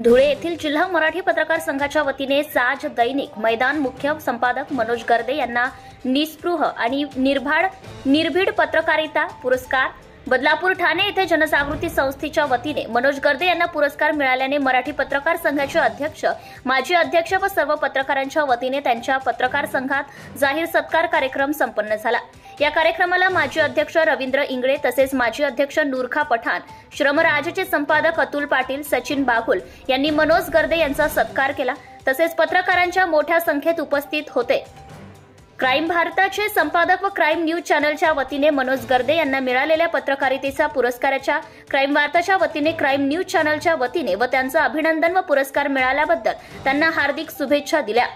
धुळे येथील जिल्हा मराठी पत्रकार संघाच्या वतीने साज दैनिक मैदान मुख्य संपादक मनोज गर्दे यांना निस्पृह आणि निर्भीड पत्रकारिता पुरस्कार, बदलापूर ठाणे येथे जनजागृती संस्थेच्या वतीने मनोज गर्दे यांना पुरस्कार मिळाल्याने मराठी पत्रकार संघाचे अध्यक्ष, माजी अध्यक्ष व सर्व पत्रकारांच्या वतीने त्यांच्या पत्रकार संघात जाहीर सत्कार कार्यक्रम संपन्न झाला। या कार्यक्रमाला माजी अध्यक्ष रवींद्र इंगळे तसेच माजी अध्यक्ष नूरखा पठाण, श्रमराजचे संपादक अतुल पाटील, सचिन बागुल यांनी मनोज गर्दे यांचा सत्कार केला। तसेच पत्रकारांच्या मोठ्या संख्येत उपस्थित होते। क्राईम भारताचे संपादक व क्राईम न्यूज चॅनलच्या वतीने मनोज गर्दे यांना मिळालेल्या पत्रकारितेचा पुरस्काराच्या क्राईम वार्ताच्या वतीने क्राईम न्यूज चॅनलच्या वतीने व त्यांचं अभिनंदन व पुरस्कार मिळाल्याबद्दल त्यांना हार्दिक शुभेच्छा दिल्या।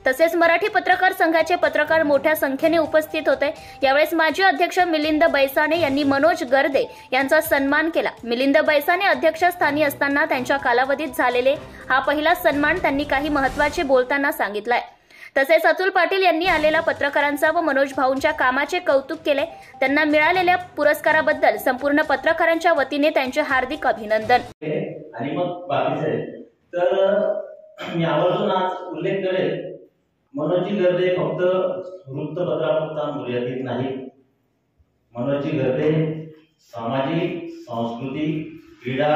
तसेच मराठी पत्रकार संघाचे पत्रकार मोठ्या संख्येने उपस्थित होते। यावेळेस माजी अध्यक्ष मिलिंद बैसाने यांनी मनोज गर्दे यांचा सन्मान केला। मिलिंद बैसाने अध्यक्षस्थानी असताना त्यांच्या कालावधीत झालेले हा पहिला सन्मान त्यांनी काही महत्त्वाचे बोलताना सांगितलाय। तसेच अतुल पाटील यांनी आलेल्या पत्रकारांचा व मनोज भाऊंच्या कामाचे कौतुक केले। त्यांना मिळालेल्या पुरस्काराबद्दल संपूर्ण पत्रकारांच्या वतीने त्यांचे हार्दिक अभिनंदन। आणि मग बाकीचे तर मी आवर्जून आज उल्लेख करेल, मनोज गर्दे फक्त वृत्तपत्रापुरता मर्यादित नाही। मनोज गर्दे सामाजिक, सांस्कृतिक, क्रीडा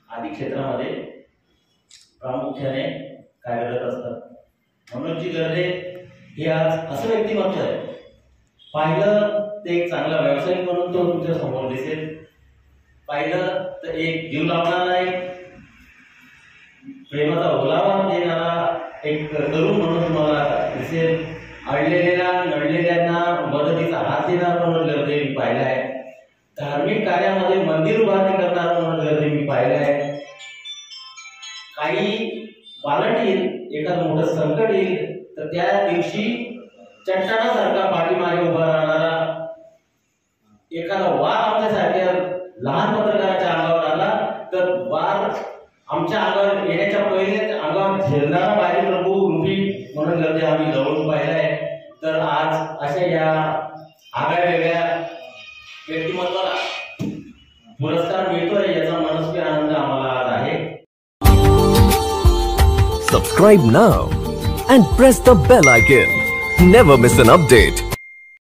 आदी क्षेत्रामध्ये प्रामुख्याने कार्यरत असतात। मनोज गर्दे हे आज असं व्यक्तिमत्व आहे, पाहिलं तर एक चांगला व्यावसायिक म्हणून तो तुमच्या समोर दिसेल, पाहिलं तर एक जीव लावणारा, एक प्रेमाचा ओलावा देणारा एक तरुण म्हणून तुम्हाला दिसेल, अडलेल्या नडलेल्यांना मदतीचा हात देणारा मनोज गर्दे मी पाहिला आहे, धार्मिक कार्यामध्ये मंदिर उभारणी करणारा मनोज गर्दे मी पाहिला आहे। काही बालट येईल, एखादं मोठं संकट येईल तर त्या दिवशी चट्टानासारखा पाठीमागे उभा राहणारा एखादा वार आमच्यासारख्या लहान पत्रकाराच्या अंगावर आला तर वार आमच्या अंगावर येण्याच्या पहिलेच अंगावर झेलणारा बाहेर प्रभू रूपी मनोज गर्दे आम्ही जवळून पाहिलाय। तर आज अशा या आगळ्या वेगळ्या व्यक्तिमत्वाला पुरस्कार मिळतोय याचा मनस्वी आनंद आम्हाला आज आहे। Subscribe now and press the bell icon. Never miss an update.